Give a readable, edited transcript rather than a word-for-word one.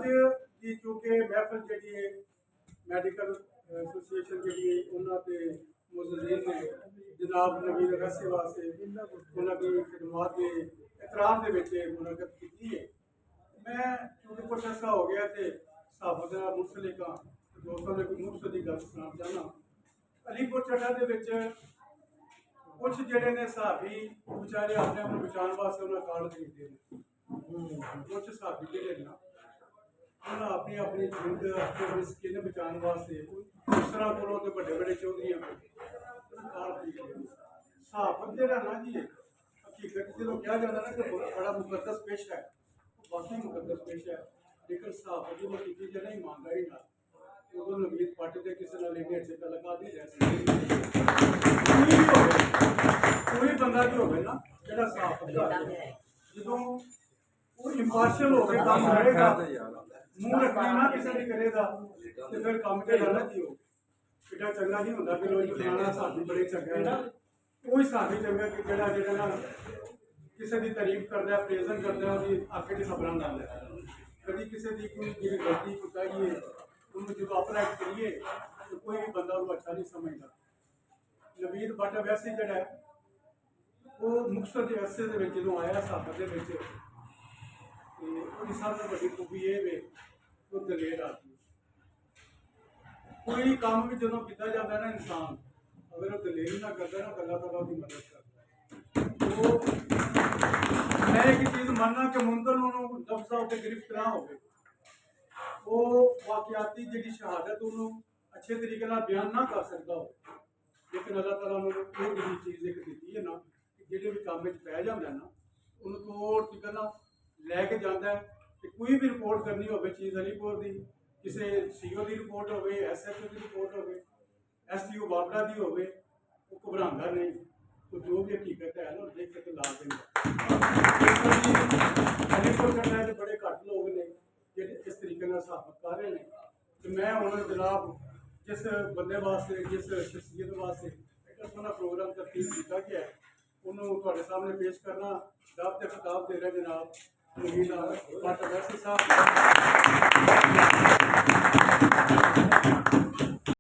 की चूँकि महफिल जी मैडिकल एसोसीएशन जी उन्होंने मुजरीन ने जनाब नवीद अवैसी वास्ते उन्होंने खिदमात के एहतराम के मुनक़द की है। मैं चूँकि कुछ ऐसा हो गया तो सहाफत मुंसलिक हाँ दोस्तों ने कोई मुफ्त की गल सुना चाहना। अलीपुर चड्डा के कुछ जोड़े ने सहाबी बेचारे अपने आप बचाने वास्ते उन्हें कार्ड खरीदे हैं। कुछ सहाबी जोड़े ना उन्हें अपनी अपनी जिंद अपनी स्किन बचाने वास्ते दूसरा को बड़े बड़े चौधरी कार्ड खरीदे। सहाफत जोड़ा ना जी हकीकत जो कहा जाता ना कि बड़ा मुकद्दस पेशा है, बाकी मुकद्दस पेशा है, लेकिन सहाफत जो की जो नहीं ईमानदारी ना उदो नवीद पट के किसी ना इन्ने अच्छे तलकात नहीं रह सकते। कोई बंदा भी होगा ना जो सहाफत जो वो इंपार्शियल होकर काम करेगा मुँह रखनी ना किसी ने करेगा तो फिर काम जो ना जी हो एडा चंगा नहीं होता कि लोग फलाना साथी बड़े चंगे ना कोई साथी चंगा कि जड़ा जड़ा ना किसी की तारीफ करता है प्रेजन करता है उसकी आखे की खबर डालता है कभी किसी की कोई जी गलती कोताही है उन्होंने जो ऑपरेट करिए तो कोई भी बंदा वो अच्छा नहीं समझता। नवीद बट वैसे जड़ा वो मुक्तसर के अरसे जो आया सहाफत के सब तो बड़ी खूबी ये वे वो दलेर आदमी कोई काम भी जो किया जाता है ना इंसान अगर वो दलेरी ना करता ना अल्लाह ताला उसकी मदद करता है। तो मैं एक चीज़ मानना कि मुमकिन उन्होंने लफ्ज़ होकर गिरफ्त ना हो वो वाकयाती जी शहादत उन्होंने अच्छे तरीके बयान ना कर सकता हो, लेकिन अल्लाह ताला उन्होंने ये जी चीज़ एक दी है ना कि जो भी काम पै जाता है ना उन्होंने तोड़ टिकन लैके जाता है तो कोई भी रिपोर्ट करनी हो चीज़ अलीपुर की किसी CO की रिपोर्ट हो SHO की रिपोर्ट हो SDO बाबड़ा की हो घबराता नहीं तो जो भी हकीकत है ना देख के ला देंगे। अलीपुर चड्डा बड़े घट लोग ने जो इस तरीके सहाफत कर रहे हैं तो मैं उन्होंने जनाब जिस बंदे वास्ते जिस शख्सियत वास्ते एक सोहना प्रोग्राम तरतीब किया गया है उन्होंने थोड़े सामने पेश करना दावत खिताब दे रहे जनाब नवीद बट अवैसी साहब।